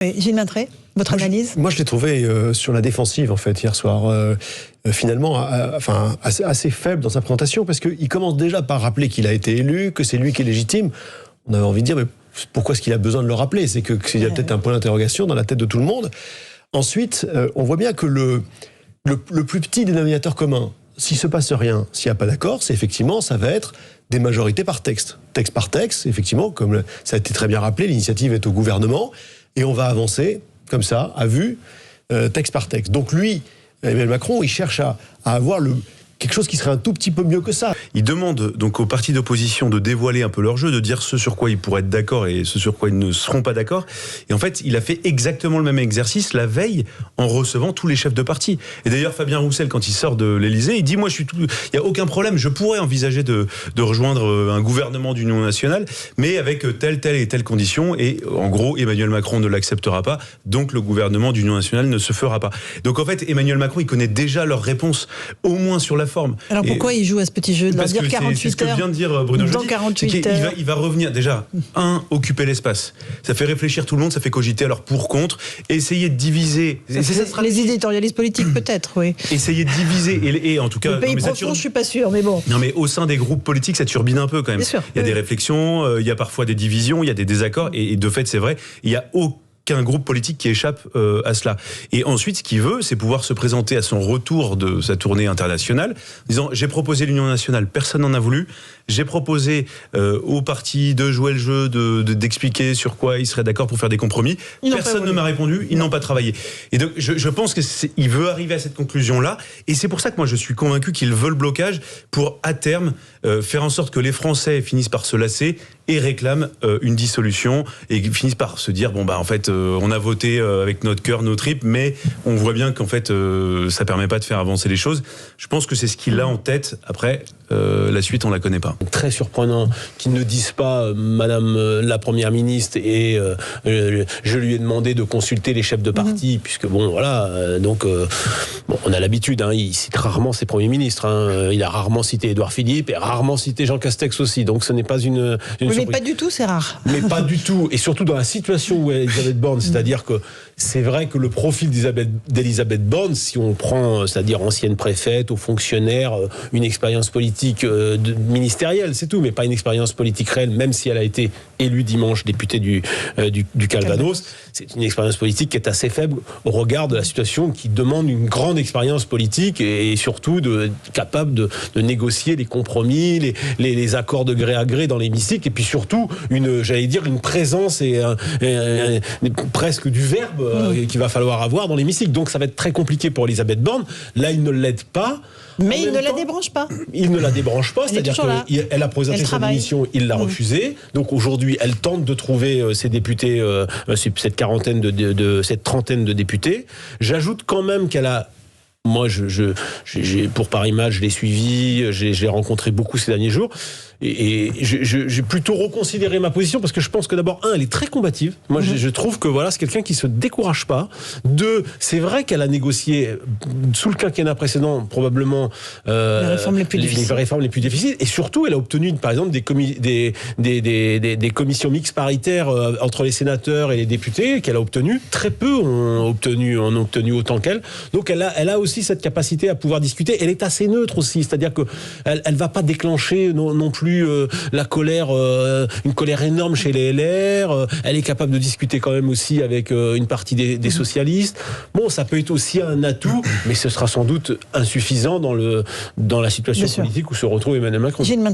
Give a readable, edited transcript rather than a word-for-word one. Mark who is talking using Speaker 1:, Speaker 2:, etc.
Speaker 1: Gilles Maintré, votre analyse?
Speaker 2: Moi, je l'ai trouvé sur la défensive, en fait, hier soir. Finalement, assez faible dans sa présentation, parce qu'il commence déjà par rappeler qu'il a été élu, que c'est lui qui est légitime. On avait envie de dire, mais pourquoi est-ce qu'il a besoin de le rappeler? C'est qu'il y a peut-être un point d'interrogation dans la tête de tout le monde. Ensuite, on voit bien que le plus petit dénominateur commun, s'il se passe rien, s'il n'y a pas d'accord, c'est effectivement, ça va être des majorités par texte. Texte par texte, effectivement, comme ça a été très bien rappelé, l'initiative est au gouvernement, et on va avancer, comme ça, à vue, texte par texte. Donc lui, Emmanuel Macron, il cherche à avoir quelque chose qui serait un tout petit peu mieux que ça.
Speaker 3: Il demande donc aux partis d'opposition de dévoiler un peu leur jeu, de dire ce sur quoi ils pourraient être d'accord et ce sur quoi ils ne seront pas d'accord. Et en fait, il a fait exactement le même exercice la veille en recevant tous les chefs de parti. Et d'ailleurs, Fabien Roussel, quand il sort de l'Élysée, il dit, moi, il n'y a aucun problème, je pourrais envisager de rejoindre un gouvernement d'union nationale, mais avec telle et telle condition. Et en gros, Emmanuel Macron ne l'acceptera pas, donc le gouvernement d'union nationale ne se fera pas. Donc en fait, Emmanuel Macron, il connaît déjà leurs réponses, au moins sur la forme.
Speaker 1: Alors pourquoi il joue à ce petit jeu de leur dire 48 heures?
Speaker 3: C'est ce que vient de dire Bruno Jeudi.
Speaker 1: Dans 48 heures.
Speaker 3: Il va revenir, déjà, occuper l'espace. Ça fait réfléchir tout le monde, ça fait cogiter alors pour, contre, essayer de diviser.
Speaker 1: Les éditorialistes politiques peut-être, oui.
Speaker 3: Essayer de diviser, et en tout cas...
Speaker 1: Le pays profond, je suis pas sûr, mais bon.
Speaker 3: Non mais au sein des groupes politiques, ça turbine un peu quand même.
Speaker 1: Bien sûr.
Speaker 3: Il y a des réflexions, il y a parfois des divisions, il y a des désaccords, et de fait c'est vrai, il y a aucun groupe politique qui échappe à cela. Et ensuite, ce qu'il veut, c'est pouvoir se présenter à son retour de sa tournée internationale, en disant, j'ai proposé l'Union nationale, personne n'en a voulu, j'ai proposé aux partis de jouer le jeu, d'expliquer sur quoi ils seraient d'accord pour faire des compromis, personne ne m'a répondu, ils n'ont pas travaillé. Et donc, je pense qu'il veut arriver à cette conclusion-là, et c'est pour ça que moi je suis convaincu qu'il veut le blocage pour, à terme, faire en sorte que les Français finissent par se lasser et réclament une dissolution, et finissent par se dire, bon bah en fait, on a voté avec notre cœur, nos tripes, mais on voit bien qu'en fait, ça permet pas de faire avancer les choses. Je pense que c'est ce qu'il a en tête. Après, la suite, on la connaît pas.
Speaker 4: Très surprenant qu'ils ne disent pas, Madame la Première ministre, et je lui ai demandé de consulter les chefs de parti, puisque bon, voilà, donc bon, on a l'habitude, hein, il cite rarement ses premiers ministres, hein, il a rarement cité Édouard Philippe, et rarement cité Jean Castex aussi, donc ce n'est pas une
Speaker 1: mais pas du tout, c'est rare.
Speaker 4: Mais pas du tout, et surtout dans la situation où est Elisabeth Borne, c'est-à-dire que c'est vrai que le profil d'Elisabeth Borne, si on prend, c'est-à-dire ancienne préfète, haut fonctionnaire, une expérience politique ministérielle, c'est tout, mais pas une expérience politique réelle, même si elle a été élue dimanche députée du Calvados, c'est une expérience politique qui est assez faible au regard de la situation qui demande une grande expérience politique et surtout capable de négocier les compromis, les accords de gré à gré dans l'hémicycle, et puis surtout j'allais dire une présence et presque du verbe qu'il va falloir avoir dans l'hémicycle. Donc ça va être très compliqué pour Elisabeth Borne. Là, il ne l'aide pas.
Speaker 1: Mais il ne la débranche pas.
Speaker 4: Il ne la débranche pas, c'est-à-dire qu'elle a présenté sa démission, il l'a refusée. Donc aujourd'hui, elle tente de trouver ses députés, cette trentaine de députés. J'ajoute quand même qu'elle a... Moi, pour Paris Match, je l'ai suivi, j'ai rencontré beaucoup ces derniers jours. Et j'ai plutôt reconsidéré ma position parce que je pense que d'abord, elle est très combative. Moi, je trouve que voilà, c'est quelqu'un qui se décourage pas. Deux, c'est vrai qu'elle a négocié sous le quinquennat précédent probablement les réformes les plus difficiles. Et surtout, elle a obtenu, par exemple, des commissions mixtes paritaires entre les sénateurs et les députés qu'elle a obtenues. Très peu ont obtenu autant qu'elle. Donc, elle a aussi cette capacité à pouvoir discuter. Elle est assez neutre aussi, c'est-à-dire que elle va pas déclencher non plus la colère, une colère énorme chez les LR. Elle est capable de discuter quand même aussi avec une partie des socialistes. Bon, ça peut être aussi un atout, mais ce sera sans doute insuffisant dans la situation politique où se retrouve Emmanuel Macron.